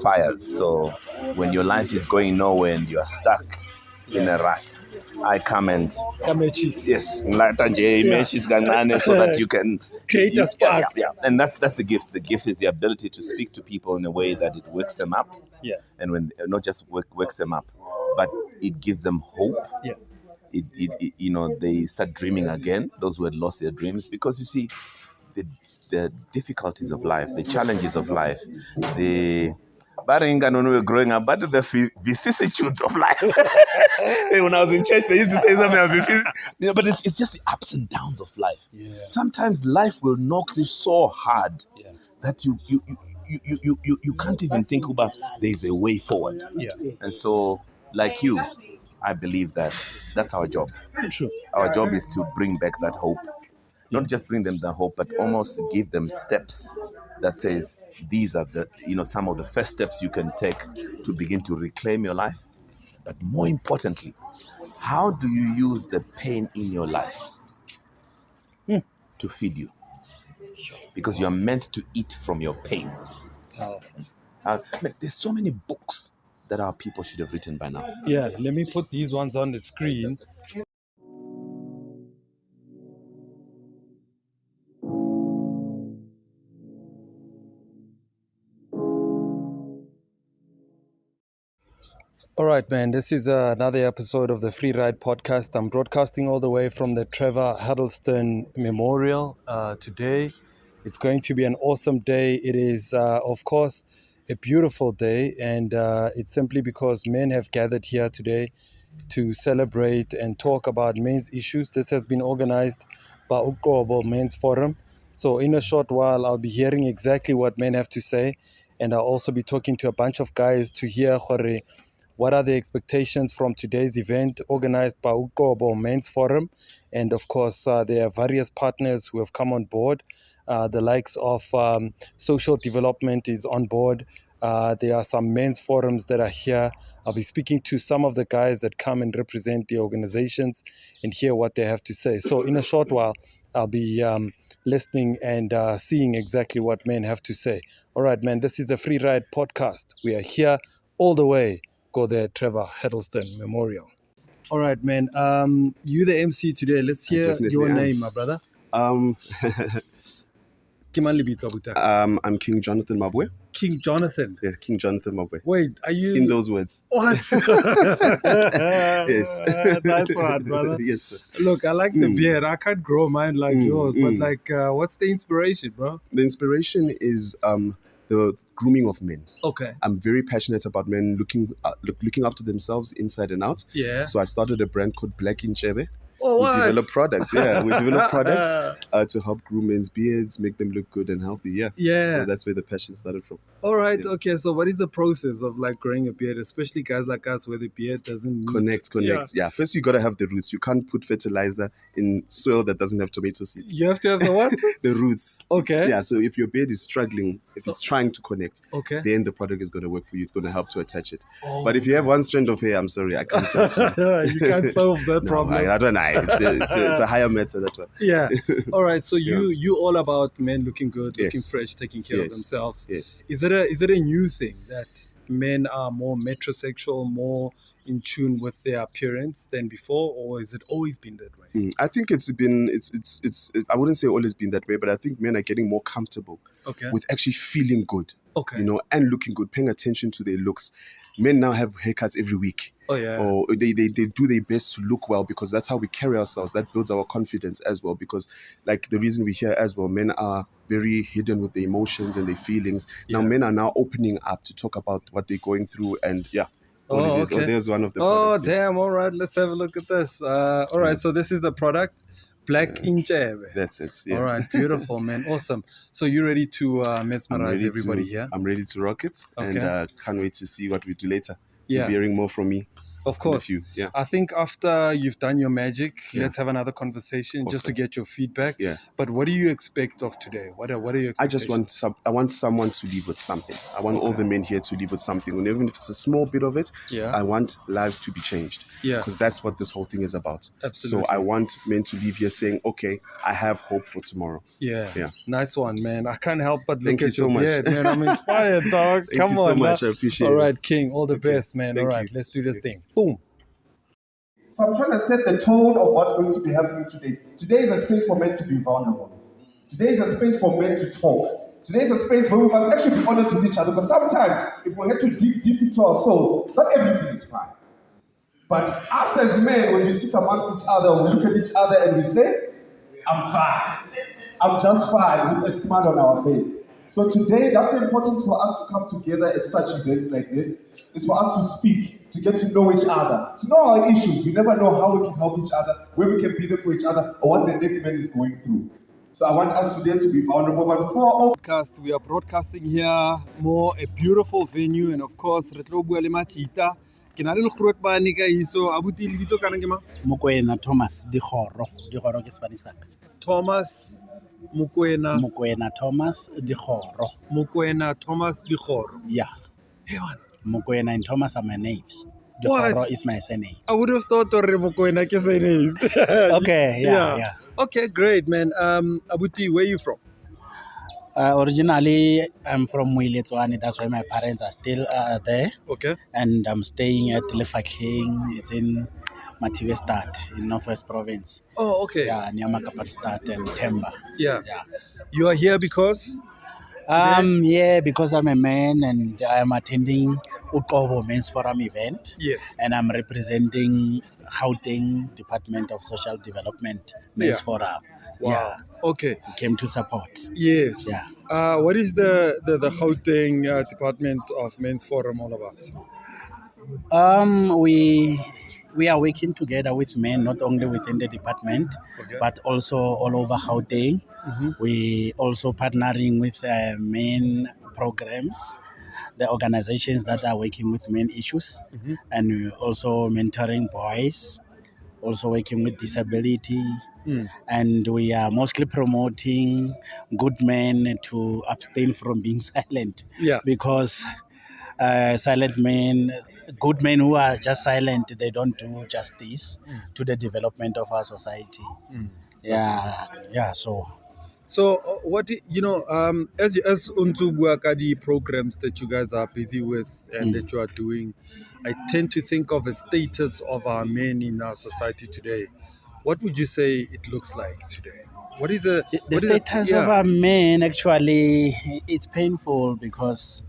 fires. So when your life is going nowhere and you are stuck in a rut, I come and yes, so that you can create a spark. Yeah. And that's the gift. The gift is the ability to speak to people in a way that it wakes them up. Yeah. And when not just wakes them up, but it gives them hope. Yeah. It they start dreaming again, those who had lost their dreams, because you see the difficulties of life, the challenges of life, when we were growing up, but the vicissitudes of life. When I was in church, they used to say something, but it's just the ups and downs of life. Yeah. Sometimes life will knock you so hard that you can't even think about there's a way forward. Yeah. And so, like you, I believe that's our job. True. Our job is to bring back that hope. Not just bring them the hope, but almost give them steps that says these are the some of the first steps you can take to begin to reclaim your life. But more importantly, how do you use the pain in your life to feed you? Because you are meant to eat from your pain. Powerful. There's so many books that our people should have written by now. Yeah, let me put these ones on the screen. All right, man, this is another episode of the Free Ride Podcast. I'm broadcasting all the way from the Trevor Huddleston Memorial today. It's going to be an awesome day. It is, of course, a beautiful day, and it's simply because men have gathered here today to celebrate and talk about men's issues. This has been organized by Uqobo Men's Forum. So in a short while, I'll be hearing exactly what men have to say, and I'll also be talking to a bunch of guys to hear what are the expectations from today's event organized by Uqobo Men's Forum. And of course, there are various partners who have come on board. The likes of Social Development is on board. There are some men's forums that are here. I'll be speaking to some of the guys that come and represent the organizations and hear what they have to say. So in a short while, I'll be listening and seeing exactly what men have to say. All right, man, this is the Free Ride Podcast. We are here all the way. Go there, Trevor Huddleston Memorial. All right, man. You the MC today. Let's hear your name, my brother. I'm King Jonathan Mabwe. King Jonathan. Yeah, King Jonathan Mabwe. Wait, are you in those words? What? Yes. That's what, brother. Yes, sir. Look, I like the beard. I can't grow mine like yours, but what's the inspiration, bro? The inspiration is the grooming of men. Okay. I'm very passionate about men looking after themselves inside and out. Yeah. So I started a brand called Black Inchebe. Oh, what? We develop products. Yeah, we develop products to help groom men's beards, make them look good and healthy. Yeah. Yeah. So that's where the passion started from. All right. Yeah. Okay. So what is the process of growing a beard, especially guys like us where the beard doesn't connect? Yeah. First, you got to have the roots. You can't put fertilizer in soil that doesn't have tomato seeds. You have to have the what? The roots. Okay. Yeah. So if your beard is struggling, if it's trying to connect, okay, then the product is going to work for you. It's going to help to attach it. Oh, but if you have one strand of hair, I'm sorry, I can't solve it. You can't solve that problem. I don't know. It's a higher matter, that one. Yeah. All right. So you all about men looking good, looking Yes. fresh, taking care of themselves. Yes. Is it a new thing that men are more metrosexual, more in tune with their appearance than before, or has it always been that way? I think it's I wouldn't say always been that way, but I think men are getting more comfortable with actually feeling good. Okay. And looking good, paying attention to their looks. Men now have haircuts every week. Oh, yeah. Or they do their best to look well, because that's how we carry ourselves. That builds our confidence as well, because the reason we're here as well, men are very hidden with their emotions and their feelings. Yeah. Now men are now opening up to talk about what they're going through, and okay. There's one of the products. Oh, damn. Yes. All right. Let's have a look at this. All right. So this is the product. Black Inchebe. That's it. Yeah. All right. Beautiful, man. Awesome. So you're ready to mesmerize everybody here? I'm ready to rock it. Okay. And can't wait to see what we do later. Yeah. You'll be hearing more from me. Of course. Yeah. I think after you've done your magic, Yeah. let's have another conversation just to Awesome. get your feedback. Yeah. But what do you expect of today? What are your I just expectations? want someone to leave with something. I want all the men here to leave with something. And even if it's a small bit of it, Yeah. I want lives to be changed. Yeah. Because that's what this whole thing is about. Absolutely. So I want men to leave here saying, okay, I have hope for tomorrow. Yeah. Yeah. Nice one, man. I can't help but Thank look you at so your much. beard, man. I'm inspired, dog. Thank Come you so on, much. man. I appreciate All right, it. King. All the Okay. best, man. Thank All right, you. let's do this thing. Boom. So I'm trying to set the tone of what's going to be happening today. Today is a space for men to be vulnerable. Today is a space for men to talk. Today is a space where we must actually be honest with each other. Because sometimes, if we had to dig deep into our souls, not everything is fine. But us as men, when we sit amongst each other, we look at each other and we say, I'm fine. I'm just fine, with a smile on our face. So today, that's the importance for us to come together at such events like this, is for us to speak, to get to know each other, to know our issues. We never know how we can help each other, where we can be there for each other, or what the next man is going through. So I want us today to be vulnerable. But before Podcast, we are broadcasting here more a beautiful venue, and of course, Retlo bua le Machita. Ke na le lekgoro ba ne ka iso abuti le bitso kana ke ma Mokoena Thomas Dikgoro ke Spanish sa ka. Thomas Mokoena Thomas Dikgoro. Mokoena Thomas Dikgoro. Yeah. Hey man, Mokoena and Thomas are my names. What? Dikgoro is my surname. I would have thought already Mokoena ke say name. Okay, yeah. Okay, great, man. Abuti, where are you from? Originally, I'm from Moiletswane. That's why my parents are still there. Okay. And I'm staying at Lefatlheng. It's in Mativestad in Northwest Province. Oh, okay. Yeah, near Makapatstad and Temba. Yeah. Yeah. You are here because Yeah, because I'm a man and I'm attending Uqobo Men's Forum event. yes. And I'm representing Gauteng Department of Social Development Men's Yeah. Forum. Wow. Yeah, Okay. came to support. Yes. Yeah. What is the Gauteng Department of Men's Forum all about? We are working together with men, not only within the department, Okay. but also all over Gauteng. We also partnering with men programs, the organizations that are working with men issues, and we also mentoring boys, also working with disability. And we are mostly promoting good men to abstain from being silent. Yeah. Because silent men, good men who are just silent, they don't do justice to the development of our society. Yeah. So what as Untubua Kadi programs that you guys are busy with and that you are doing, I tend to think of a status of our men in our society today. What would you say it looks like today? What is The status of our men, actually, it's painful because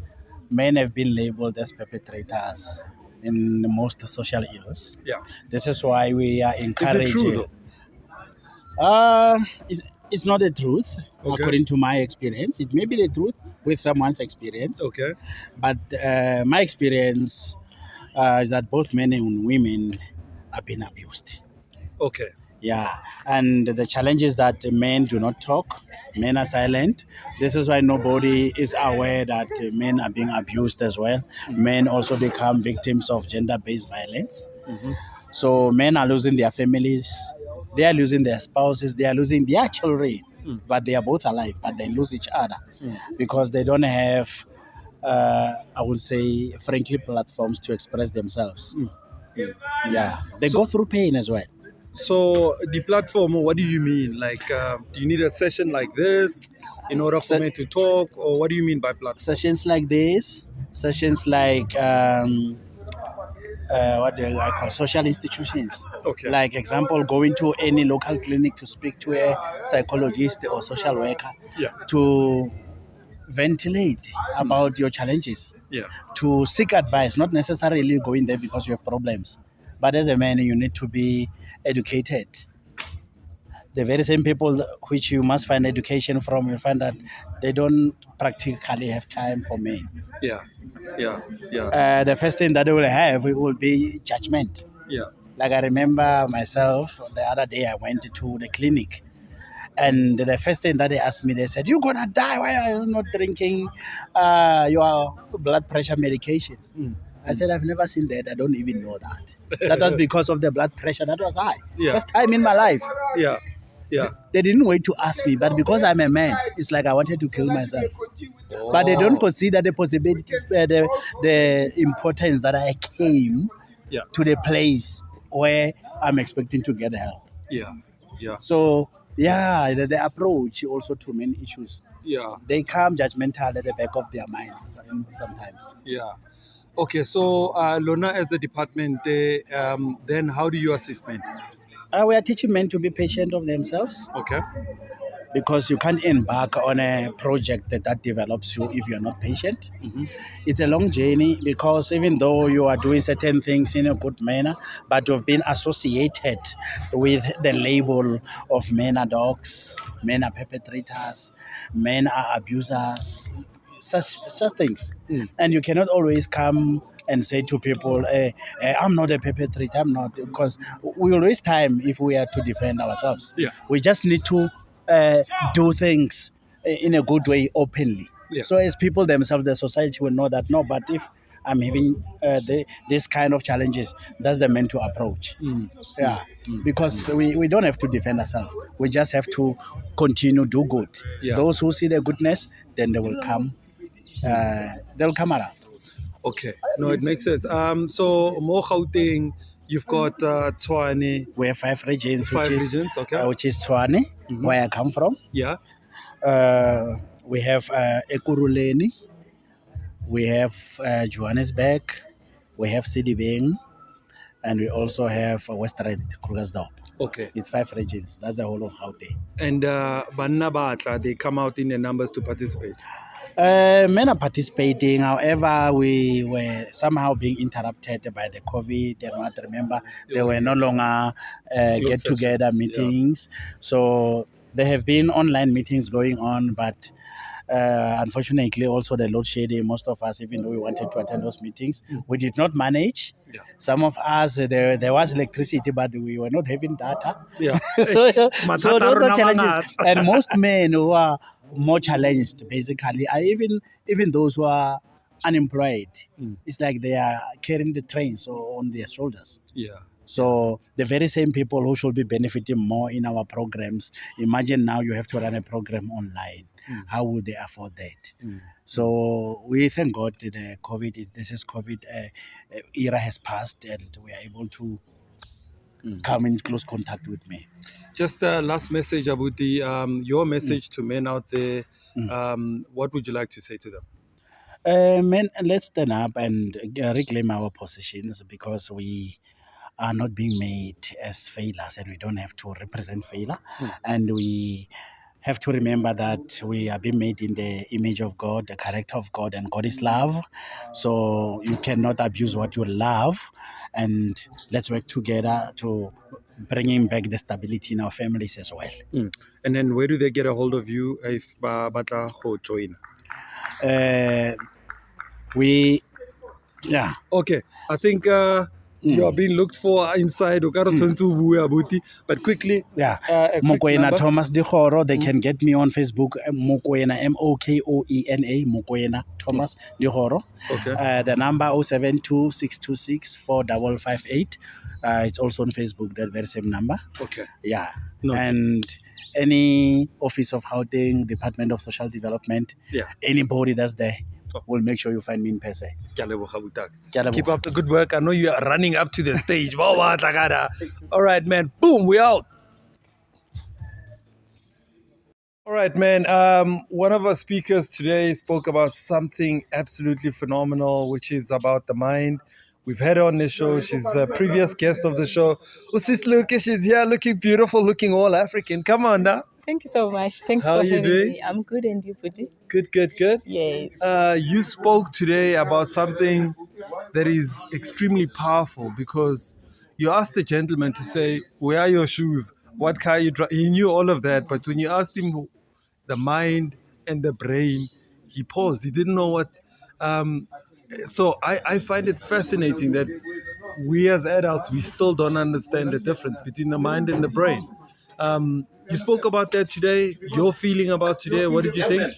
men have been labeled as perpetrators in most social ills. Yeah. This is why we are Is encouraging. it true though? It's not the truth, Okay. according to my experience. It may be the truth with someone's experience, Okay. but my experience is that both men and women are being abused. Okay. Yeah, and the challenge is that men do not talk, men are silent. This is why nobody is aware that men are being abused as well. Men also become victims of gender-based violence. So men are losing their families, they are losing their spouses, they are losing their children, but they are both alive, but they lose each other because they don't have, I would say, frankly, platforms to express themselves. Yeah, they go through pain as well. So the platform, what do you mean? Like, do you need a session like this in order for men to talk, or what do you mean by platform? Sessions like this, sessions like what do I call social institutions. Okay. Like example, going to any local clinic to speak to a psychologist or social worker Yeah. to ventilate about your challenges, Yeah. to seek advice, not necessarily going there because you have problems. But as a man, you need to be educated. The very same people which you must find education from, you find that they don't practically have time for men. Yeah. Yeah. Yeah. The first thing that they will have will be judgment. Yeah. Like I remember myself, the other day I went to the clinic, and the first thing that they asked me, they said, "You're gonna die. Why are you not drinking your blood pressure medications?" I said, I've never seen that. I don't even know that. That was because of the blood pressure that was high. Yeah. First time in my life. Yeah. Yeah. They didn't wait to ask me, but because I'm a man, it's like I wanted to kill myself. But they don't consider the possibility, the importance that I came Yeah. to the place where I'm expecting to get help. Yeah. Yeah. So, the approach also to many issues. Yeah. They come judgmental at the back of their minds sometimes. Yeah. Okay, so Lona, as a department, then how do you assist men? We are teaching men to be patient of themselves, Okay. because you can't embark on a project that develops you if you're not patient. It's a long journey, because even though you are doing certain things in a good manner, but you've been associated with the label of men are dogs, men are perpetrators, men are abusers, such things. And you cannot always come and say to people, I'm not a perpetrator, I'm not, because we will waste time if we are to defend ourselves. Yeah. We just need to do things in a good way, openly. Yeah. So as people themselves, the society will know that, no, but if I'm having this kind of challenges, that's the man to approach. Yeah, because we don't have to defend ourselves. We just have to continue do good. Yeah. Those who see the goodness, then they will come. They'll come around. Okay, no, it makes sense. So Mo Gauteng, you've got Tshwane. We have 5 regions, Five regions, okay. which is Tshwane, where I come from. Yeah. We have Ekurhuleni, we have Johannesburg, we have Sidibeng, and we also have Western Krugersdorp. Okay. It's 5 regions. That's the whole of Gauteng. And Banna Batla, they come out in the numbers to participate. Men are participating. However, we were somehow being interrupted by the COVID and what. Remember, there were no longer get-together sessions, meetings. So there have been online meetings going on, but unfortunately, also the load shedding. Most of us, even though we wanted to attend those meetings, we did not manage. Yeah. Some of us, there was electricity, but we were not having data. Yeah. so those are challenges. And most men who are more challenged, basically, are even those who are unemployed. It's like they are carrying the trains on their shoulders. Yeah. So the very same people who should be benefiting more in our programs, imagine now you have to run a program online. How would they afford that? So we thank God the COVID era has passed, and we are able to come in close contact with me. Just a last message, Abuti. Your message to men out there. What would you like to say to them? Men, let's stand up and reclaim our positions, because we are not being made as failures, and we don't have to represent failure. And we have to remember that we are being made in the image of God, the character of God, and God is love. So you cannot abuse what you love. And let's work together to bringing back the stability in our families as well. And then where do they get a hold of you if batla go join? Okay, I think you are being looked for inside. But quickly, Mokoena Thomas Dihoro. They can get me on Facebook. Mokoena, Mokoena, Mokoena Thomas Dihoro. Okay. The number 072-626-4558. It's also on Facebook. That very same number. Okay. Yeah. Noted. And any office of Gauteng, Department of Social Development, anybody that's there, will make sure you find me in person. Keep up the good work. I know you are running up to the stage. All right, man. Boom, we out. All right, man. One of our speakers today spoke about something absolutely phenomenal, which is about the mind. We've had her on the show. She's a previous guest of the show. Sis Lucas, she's here looking beautiful, looking all African. Come on now. Thank you so much. Thanks How for are you having doing? me. I'm good, and you, Puti? Good. Yes. You spoke today about something that is extremely powerful, because you asked the gentleman to say, where are your shoes? What car you drive? He knew all of that, but when you asked him the mind and the brain, he paused. He didn't know what. So I find it fascinating that we as adults, we still don't understand the difference between the mind and the brain. You spoke about that today. Your feeling about today, what did you think?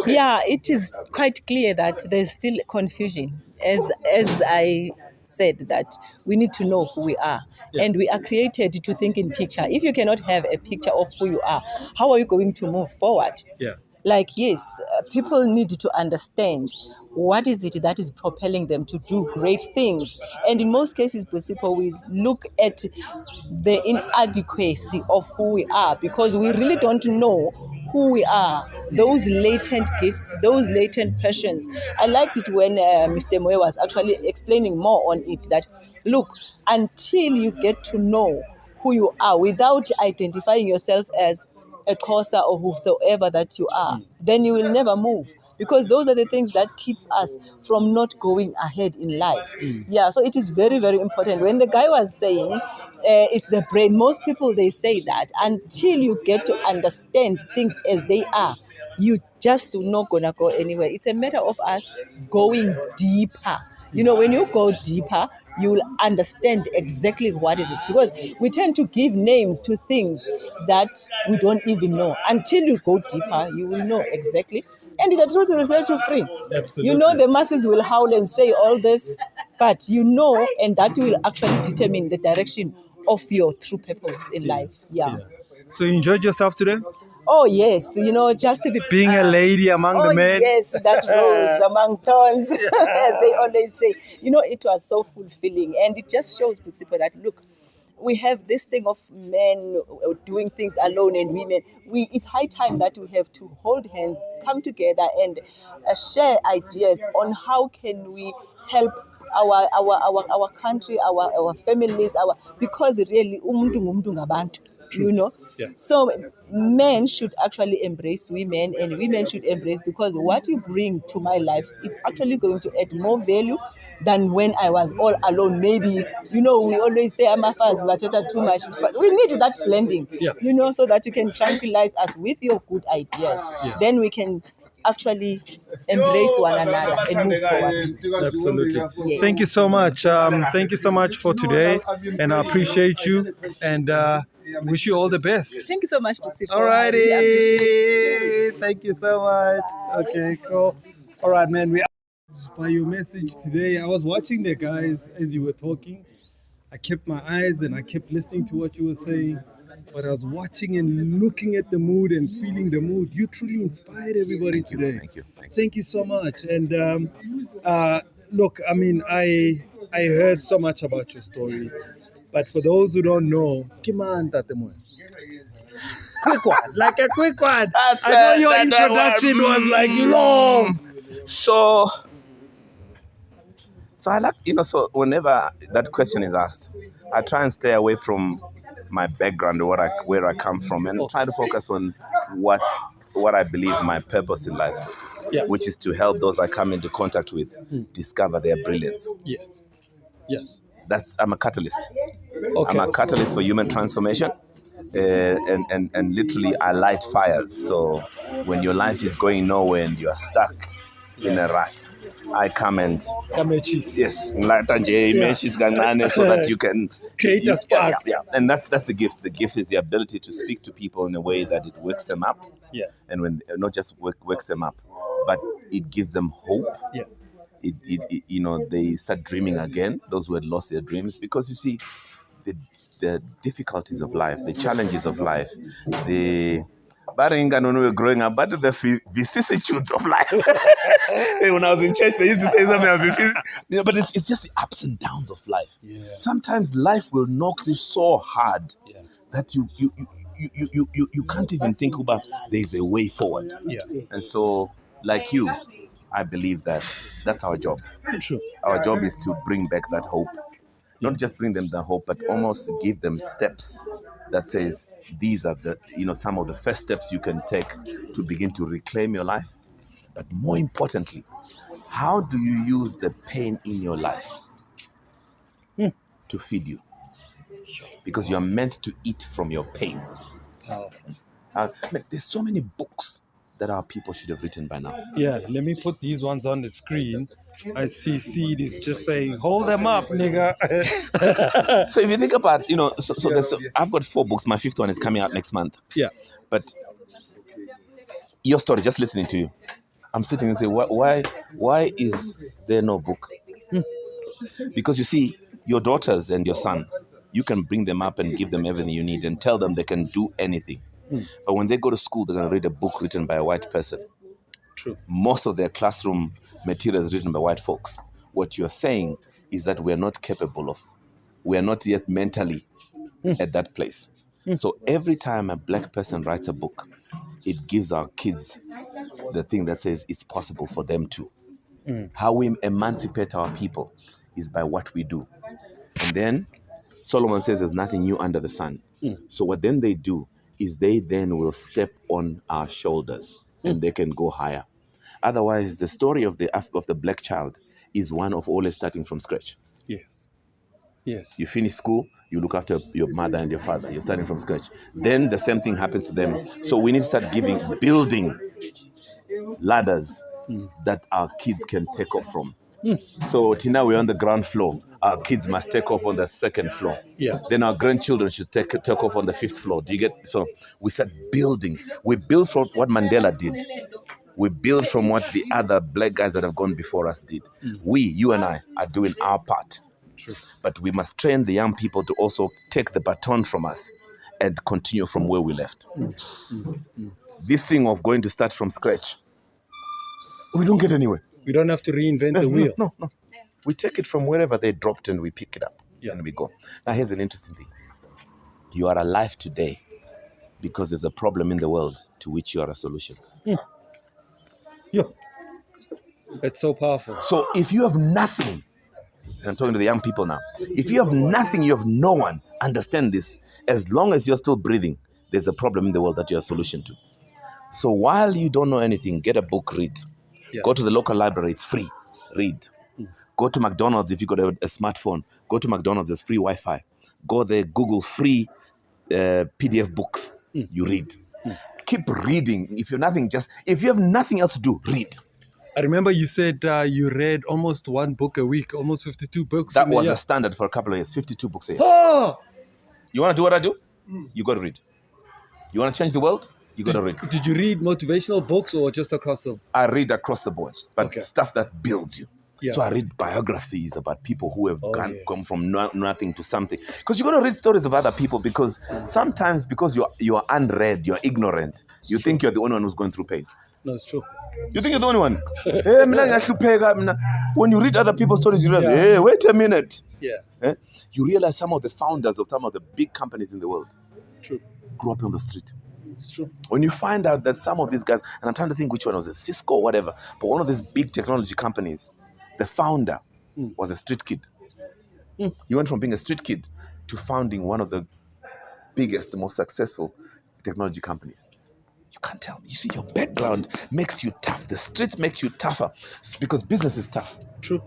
Yeah, it is quite clear that there's still confusion as I said, that we need to know who we are. And we are created to think in picture. If you cannot have a picture of who you are, how are you going to move forward? Yeah. Like, yes, people need to understand what is it that is propelling them to do great things. And in most cases, people, we look at the inadequacy of who we are because we really don't know who we are, those latent gifts, those latent passions. I liked it when Mr. Moyo was actually explaining more on it, that look, until you get to know who you are without identifying yourself as a Xhosa or whosoever that you are, then you will never move. Because those are the things that keep us from not going ahead in life. Yeah, so it is very, very important. When the guy was saying it's the brain, most people, they say that until you get to understand things as they are, you just not gonna go anywhere. It's a matter of us going deeper. You know, when you go deeper, you will understand exactly what is it. Because we tend to give names to things that we don't even know. Until you go deeper, you will know exactly. And the truth will set you free. Absolutely. You know, the masses will howl and say all this, but you know, and that will actually determine the direction of your true purpose in life. Yeah. So you enjoyed yourself today? Oh, yes. You know, just to be... Being a lady among the men? Yes, that rose among thorns, as they always say. You know, it was so fulfilling. And it just shows people that, look, we have this thing of men doing things alone and women. It's high time that we have to hold hands, come together and share ideas on how can we help our country, our families, because really, umuntu ngumuntu ngabantu, you know. Yeah. So men should actually embrace women and women should embrace, because what you bring to my life is actually going to add more value than when I was all alone. Maybe, you know, we always say I'm a fast, but too much. But we need that blending, you know, so that you can tranquilize us with your good ideas. Then we can actually embrace one another and move forward. Absolutely. Yes. Thank you so much. Thank you so much for today, and I appreciate you and wish you all the best. Thank you so much, Pussy. All righty. Thank you so much. Okay, cool. All right, man. By your message today, I was watching the guys as you were talking. I kept my eyes and I kept listening to what you were saying. But I was watching and looking at the mood and feeling the mood. You truly inspired everybody today. Thank you. Thank you so much. And look, I mean, I heard so much about your story. But for those who don't know, Kiman Tatemoy. Quick one, like a quick one. I know your introduction was like long. So I like, you know, so whenever that question is asked, I try and stay away from my background or where I come from, and try to focus on what I believe my purpose in life, which is to help those I come into contact with discover their brilliance. Yes. I'm a catalyst. Okay. I'm a catalyst for human transformation, and literally I light fires. So when your life is going nowhere and you are stuck in a rut, I come and yes, so that you can create a spark. And that's the gift. The gift is the ability to speak to people in a way that it wakes them up. And when not just wakes them up, but it gives them hope. It you know, they start dreaming again, those who had lost their dreams, because you see the difficulties of life, the challenges of life, but when we were growing up, but the vicissitudes of life. When I was in church, they used to say something about but it's just the ups and downs of life. Sometimes life will knock you so hard that you can't even think about there's a way forward. And so, like you, I believe that that's our job. True. Our job is to bring back that hope. Not just bring them the hope, but almost give them steps that says these are the, you know, some of the first steps you can take to begin to reclaim your life. But more importantly, how do you use the pain in your life to feed you? Because you're meant to eat from your pain. Powerful. There's so many books that our people should have written by now. Yeah, let me put these ones on the screen. I see Seed is just saying, hold them up, nigga. So if you think about, you know, I've got 4 books. My 5th one is coming out next month. But your story, just listening to you, I'm sitting and say, why is there no book? Because you see, your daughters and your son, you can bring them up and give them everything you need and tell them they can do anything. But when they go to school, they're going to read a book written by a white person. True. Most of their classroom material is written by white folks. What you're saying is that we're not capable of, we are not yet mentally at that place. So every time a black person writes a book, it gives our kids the thing that says it's possible for them to. How we emancipate our people is by what we do. And then Solomon says there's nothing new under the sun. So what then they do is they then will step on our shoulders and they can go higher. Otherwise, the story of the black child is one of always starting from scratch. Yes. Yes. You finish school, you look after your mother and your father. You're starting from scratch. Then the same thing happens to them. So we need to start building ladders that our kids can take off from. So Tina, we're on the ground floor. Our kids must take off on the second floor. Yeah. Then our grandchildren should take off on the fifth floor. Do you get? So we start building. We build from what Mandela did. We build from what the other black guys that have gone before us did. We, you and I, are doing our part. True. But we must train the young people to also take the baton from us and continue from where we left. This thing of going to start from scratch, we don't get anywhere. We don't have to reinvent the wheel. No. We take it from wherever they dropped and we pick it up. Yeah. And we go. Now here's an interesting thing. You are alive today because there's a problem in the world to which you are a solution. Yeah. That's so powerful. So if you have nothing, and I'm talking to the young people now, if you have nothing, you have no one, understand this. As long as you're still breathing, there's a problem in the world that you're a solution to. So while you don't know anything, get a book, read. Yeah. Go to the local library, it's free, read. Go to McDonald's if you got a smartphone. Go to McDonald's, there's free Wi-Fi. Go there, Google free PDF books. You read. Keep reading. If you have nothing else to do, read. I remember you said you read almost one book a week, almost 52 books. That was the standard for a couple of years, 52 books a year. Oh! You want to do what I do? You got to read. You want to change the world? You got to read. Did you read motivational books or just across the... I read across the board, but stuff that builds you. Yeah. So I read biographies about people who have come from nothing to something. Because you got to read stories of other people, because sometimes because you're unread, you're ignorant, you think you're the only one who's going through pain. No, it's true. You think you're the only one. When you read other people's stories, you realize, hey, wait a minute. Yeah. You realize some of the founders of some of the big companies in the world True. grew up on the street. It's true. When you find out that some of these guys, and I'm trying to think which one was it, Cisco or whatever, but one of these big technology companies, the founder was a street kid. He went from being a street kid to founding one of the biggest, most successful technology companies. You can't tell. You see, your background makes you tough. The streets make you tougher because business is tough. True.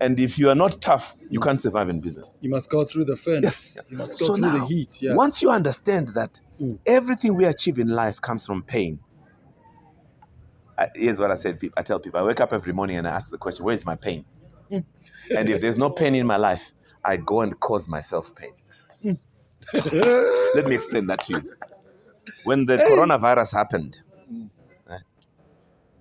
And if you are not tough, you can't survive in business. You must go through the furnace. Yes. You must go through the heat. Yeah. Once you understand that everything we achieve in life comes from pain. Here's what I said. I tell people, I wake up every morning and I ask the question, where is my pain? And if there's no pain in my life, I go and cause myself pain. Let me explain that to you. When the coronavirus happened,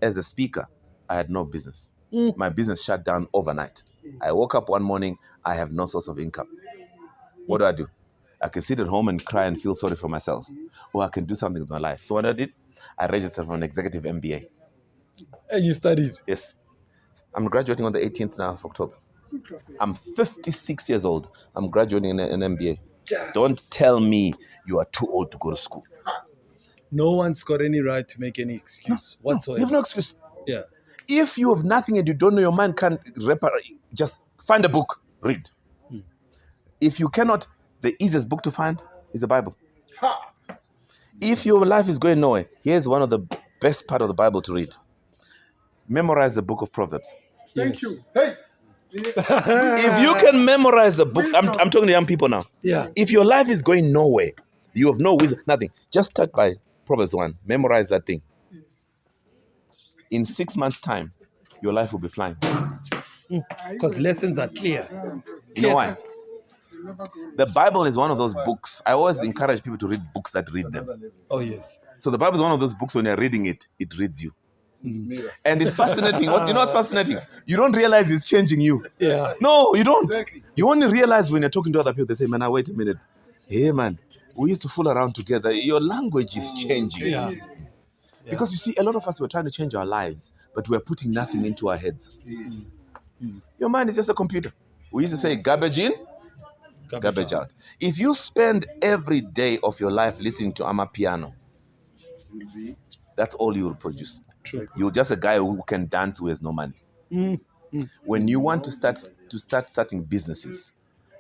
as a speaker, I had no business. My business shut down overnight. I woke up one morning, I have no source of income. What do? I can sit at home and cry and feel sorry for myself, or I can do something with my life. So what I did, I registered for an executive MBA. And you studied? Yes. I'm graduating on the 18th now of October. I'm 56 years old. I'm graduating in an MBA. Yes. Don't tell me you are too old to go to school. No one's got any right to make any excuse whatsoever. You have no excuse. Yeah. If you have nothing and you don't know, your mind can't just find a book, read. If you cannot, the easiest book to find is the Bible. If your life is going nowhere, here's one of the best part of the Bible to read. Memorize the book of Proverbs. Thank you. Hey. If you can memorize the book, I'm talking to young people now. Yeah. If your life is going nowhere, you have no wisdom, nothing. Just start by Proverbs 1. Memorize that thing. In 6 months' time, your life will be flying. Because lessons are clear. You know why? The Bible is one of those books. I always encourage people to read books that read them. Oh, yes. So the Bible is one of those books, when you're reading it, it reads you. And it's fascinating. What's fascinating? You don't realize it's changing you. Yeah. No, you don't. Exactly. You only realize when you're talking to other people, they say, man, now wait a minute. Hey, man, we used to fool around together. Your language is changing. Yeah. Because you see, a lot of us were trying to change our lives, but we're putting nothing into our heads. Your mind is just a computer. We used to say garbage in, garbage out. If you spend every day of your life listening to Amapiano, that's all you will produce. True. You're just a guy who can dance who has no money. When you want to start starting businesses,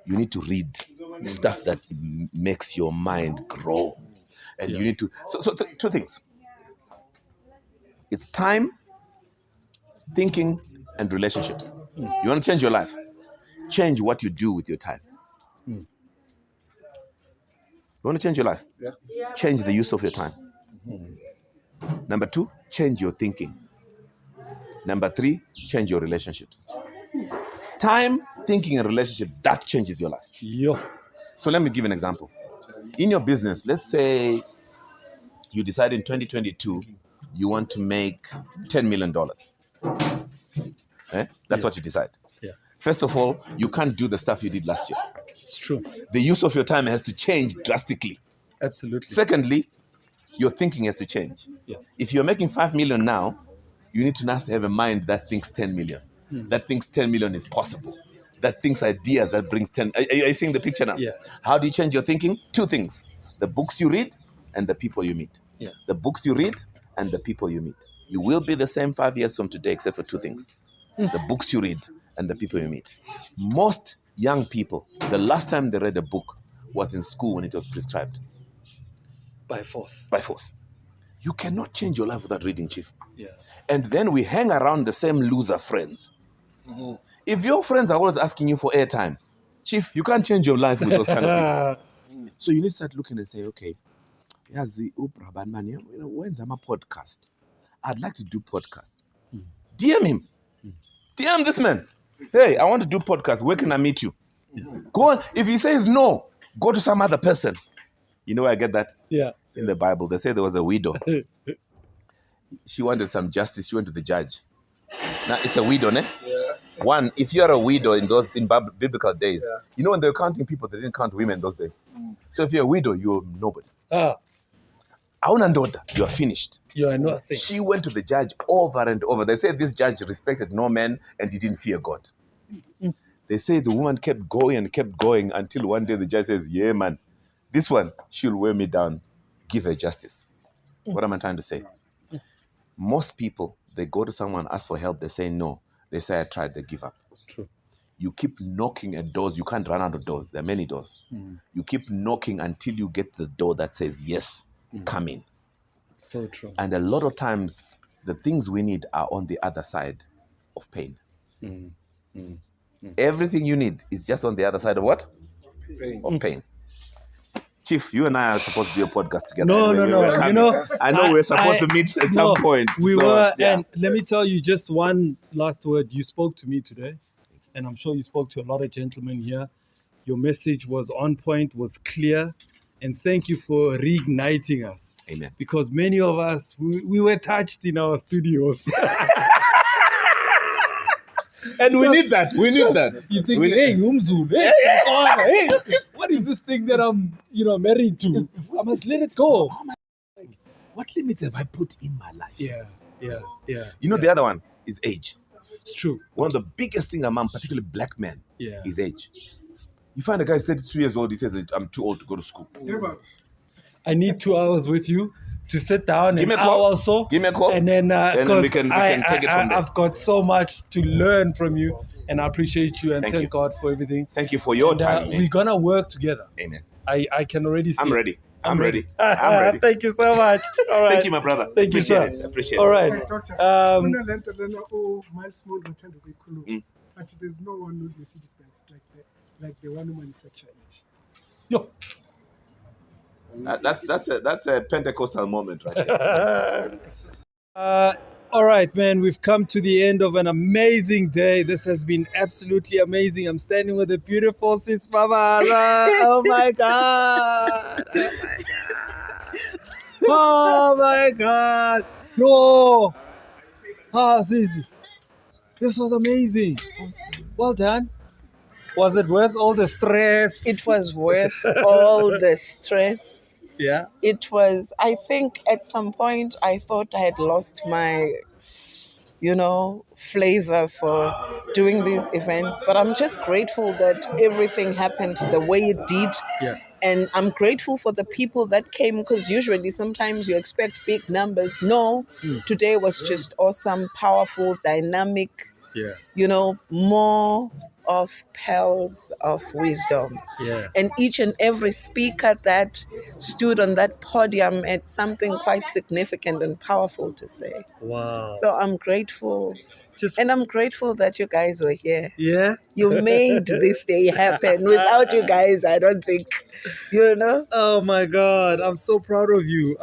you need to read stuff that makes your mind grow. And you need to... So two things. It's time, thinking, and relationships. You want to change your life? Change what you do with your time. You want to change your life? Change the use of your time. Number 2, change your thinking. Number 3, change your relationships. Time, thinking, and relationship, that changes your life. Yo. So let me give an example. In your business, let's say you decide in 2022 you want to make $10 million. That's what you decide. Yeah. First of all, you can't do the stuff you did last year. It's true. The use of your time has to change drastically. Absolutely. Secondly, your thinking has to change. Yeah. If you're making 5 million now, you need to now have a mind that thinks 10 million. That thinks 10 million is possible. That thinks ideas that brings 10. Are you seeing the picture now? Yeah. How do you change your thinking? 2 things. The books you read and the people you meet. Yeah. The books you read and the people you meet. You will be the same 5 years from today except for 2 things. The books you read and the people you meet. Most young people, the last time they read a book was in school when it was prescribed. By force. By force. You cannot change your life without reading, Chief. Yeah. And then we hang around the same loser friends. If your friends are always asking you for airtime, Chief, you can't change your life with those kind of people. So you need to start looking and say, okay, here's the man, when's my podcast? I'd like to do podcasts. DM him. DM this man. Hey, I want to do podcast. Where can I meet you? Go on. If he says no, go to some other person. You know where I get that? Yeah. In the Bible, they say there was a widow. She wanted some justice. She went to the judge. Now, it's a widow, ne? Yeah. One, if you are a widow in biblical days, you know when they were counting people, they didn't count women those days. So if you're a widow, you're nobody. Aunandoda, you are finished. You are nothing. She went to the judge over and over. They said this judge respected no man and he didn't fear God. They say the woman kept going until one day the judge says, yeah, man, this one, she'll wear me down. Give her justice. What am I trying to say? Most people, they go to someone, ask for help, they say no. They say, I tried, they give up. True. You keep knocking at doors. You can't run out of doors. There are many doors. You keep knocking until you get the door that says, yes, come in. So true. And a lot of times, the things we need are on the other side of pain. Everything you need is just on the other side of what? Pain. Of pain. Chief, you and I are supposed to do a podcast together. No. You know, I know we're supposed to meet at some point. We so, were, yeah. and let me tell you just one last word. You spoke to me today, and I'm sure you spoke to a lot of gentlemen here. Your message was on point, was clear, and thank you for reigniting us. Amen. Because many of us, we were touched in our studios. And we need that. We need that. You think, hey, Umzulu, hey, what is this thing that I'm, married to? I must let it go. What limits have I put in my life? Yeah. The other one is age. It's true. One of the biggest things among particularly black men is age. You find a guy 32 years old, he says, I'm too old to go to school. I need 2 hours with you to sit down Give me an a call. hour or so. Give me a call. And then, we can take it from there. I've got so much to learn from you, and I appreciate you, and thank you. God for everything. Thank you for your time. We're going to work together. Amen. I can already see I'm it. ready. I'm ready. I'm ready. Thank you so much. All right. Thank you, my brother. Thank you, sir. Appreciate it. All right. But there's no one who's Mercedes Benz like the one who manufactured it. Yo. That's a Pentecostal moment right there. All right, man. We've come to the end of an amazing day. This has been absolutely amazing. I'm standing with a beautiful sis Barbara. Oh my God. Oh my God. Yo. Sisi, this was amazing. Awesome. Well done. Was it worth all the stress? It was worth all the stress. Yeah. It was, I think at some point I thought I had lost my, flavor for doing these events. But I'm just grateful that everything happened the way it did. Yeah. And I'm grateful for the people that came, because usually sometimes you expect big numbers. No, today was just awesome, powerful, dynamic, Yeah. more of pearls of wisdom. Yeah. And each and every speaker that stood on that podium had something quite significant and powerful to say. Wow. So I'm grateful. Just And I'm grateful that you guys were here. yeah. You made this day happen. Without you guys, I don't think, Oh my God, I'm so proud of you.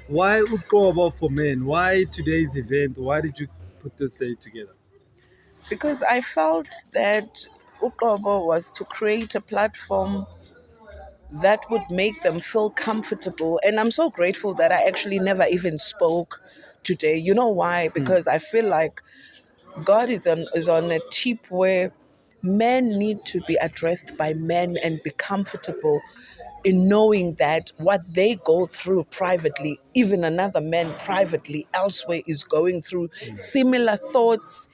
Why Uqobo Men? Why today's event? Why did you put this day together? Because I felt that Uqobo was to create a platform that would make them feel comfortable. And I'm so grateful that I actually never even spoke today. You know why? Because I feel like God is on a tip where men need to be addressed by men and be comfortable in knowing that what they go through privately, even another man privately elsewhere is going through similar thoughts,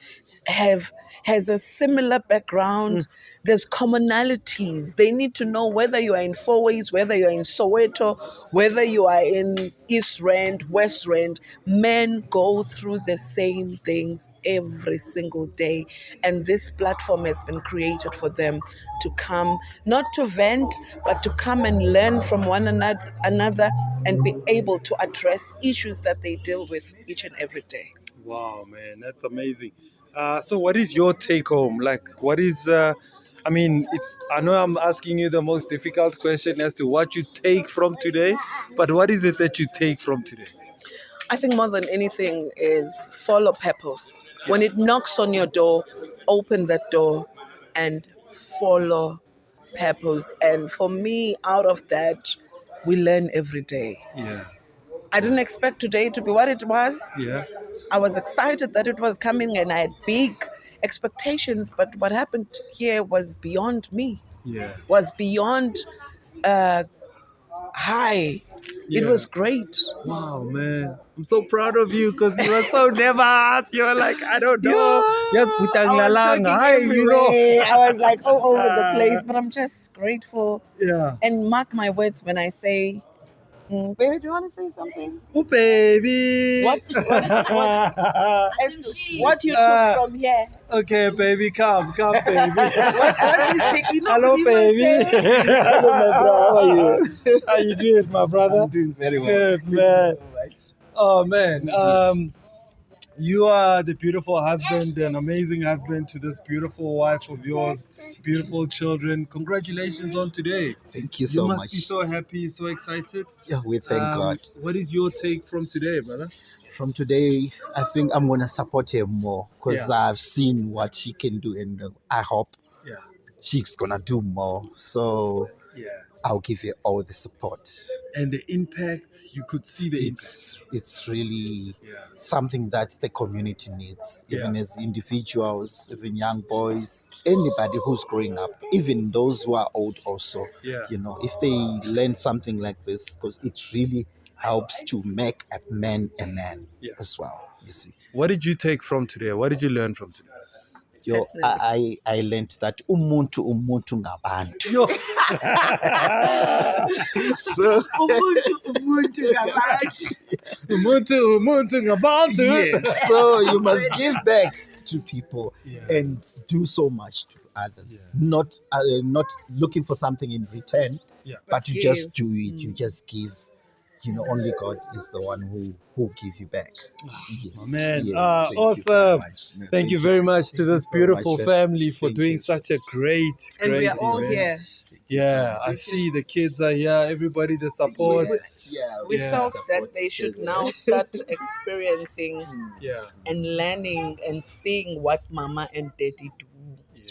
has a similar background. There's commonalities. They need to know whether you are in Four Ways, whether you're in Soweto, whether you are in East Rand, West Rand. Men go through the same things every single day. And this platform has been created for them to come, not to vent, but to come and learn from one another and be able to address issues that they deal with each and every day. Wow, man, that's amazing. So, what is your take home? Like, what is? I mean, it's. I know I'm asking you the most difficult question as to what you take from today, but what is it that you take from today? I think more than anything is follow purpose. When it knocks on your door, open that door and follow purpose. And for me, out of that, we learn every day. Yeah. I didn't expect today to be what it was. Yeah. I was excited that it was coming and I had big expectations, but what happened here was beyond me, Yeah. was beyond high. It Yeah. was great. Wow, man. I'm so proud of you because you were so nervous. You were like, I don't know. Yes, putang I was lalang. looking Hi, everywhere. I was like all over the place, but I'm just grateful. Yeah. And mark my words when I say, baby, do you want to say something? Oh, baby. What you took from here? Okay, baby, come, baby. What's his taking? Hello, baby. Hello, my bro. How are you? How you doing, my brother? I'm doing very well. Good, man. Oh, man. You are the beautiful husband, an amazing husband to this beautiful wife of yours, beautiful children. Congratulations on today. Thank you so You must much. be so happy, so excited. Yeah, we thank God. What is your take from today, brother? From today, I think I'm going to support her more because Yeah. I've seen what she can do, and I hope Yeah. she's going to do more. So Yeah. I'll give her all the support. And the impact, you could see the impact. It's really Yeah. something that the community needs, even Yeah. as individuals, even young boys, anybody who's growing up, even those who are old also. Yeah. You know, if they learn something like this, because it really helps to make a man Yeah. as well, you see. What did you take from today? What did you learn from today? I learned that umuntu ngabantu. Yo. So Umuntu ngabantu. yes, so you must give back to people Yeah. and do so much to others. Not looking for something in return, Yeah. but you Give. just do it. You just give. You know, only God is the one who give you back. Yes, Man, yes. Thank awesome. you so much. No, Thank you very much to this so beautiful much. family for Thank doing you. such a great And we are all event. here. Yeah, I see the kids are here, everybody, the support. Yes, yeah, We Yeah. felt that support they each should other. now start experiencing Yeah, and learning and seeing what mama and daddy do. yeah.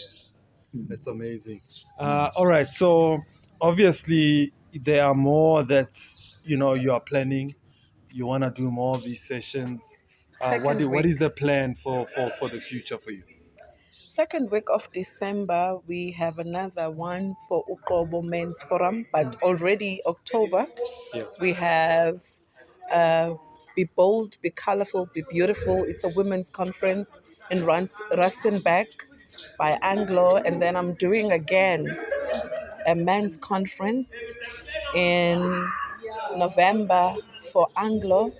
That's amazing. All right, so obviously there are more that you are planning. You want to do more of these sessions. What is the plan for the future for you? Second week of December, we have another one for Uqobo Men's Forum, but already October, Yeah. we have Be Bold, Be Colorful, Be Beautiful. It's a women's conference in Rustenburg by Anglo. And then I'm doing again a men's conference in November for Anglo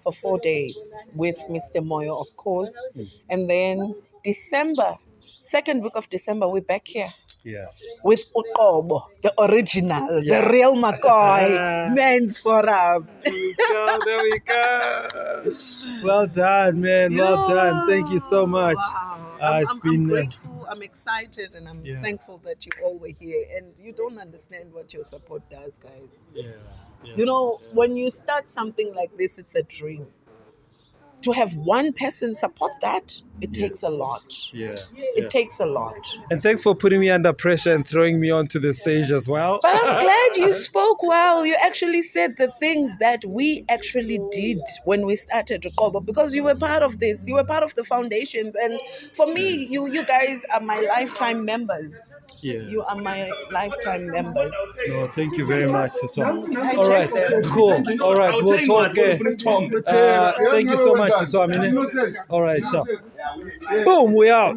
for 4 days with Mr. Moyo, of course. And then December, second week of December, we're back here Yeah. with Uqobo, the original, Yeah. the real McCoy, Men's Forum. There we go. Well done, man. Well done. Thank you so much. Wow. It's been I'm grateful, I'm excited, and I'm Yeah. thankful that you all were here. And you don't understand what your support does, guys. yeah. You know, when you start something like this, it's a dream. To have one person support that, it takes a lot. Yeah. It takes a lot. And thanks for putting me under pressure and throwing me onto the stage as well. But I'm glad you spoke well. You actually said the things that we actually did when we started Uqobo, because you were part of this. You were part of the foundations. And for me, you guys are my lifetime members. Yeah. You are my lifetime members. No, thank you very much, Siswa. I All right, checked them. cool. All right, we'll talk again. Thank you so much, Siswa. All right, sure. Boom, we out.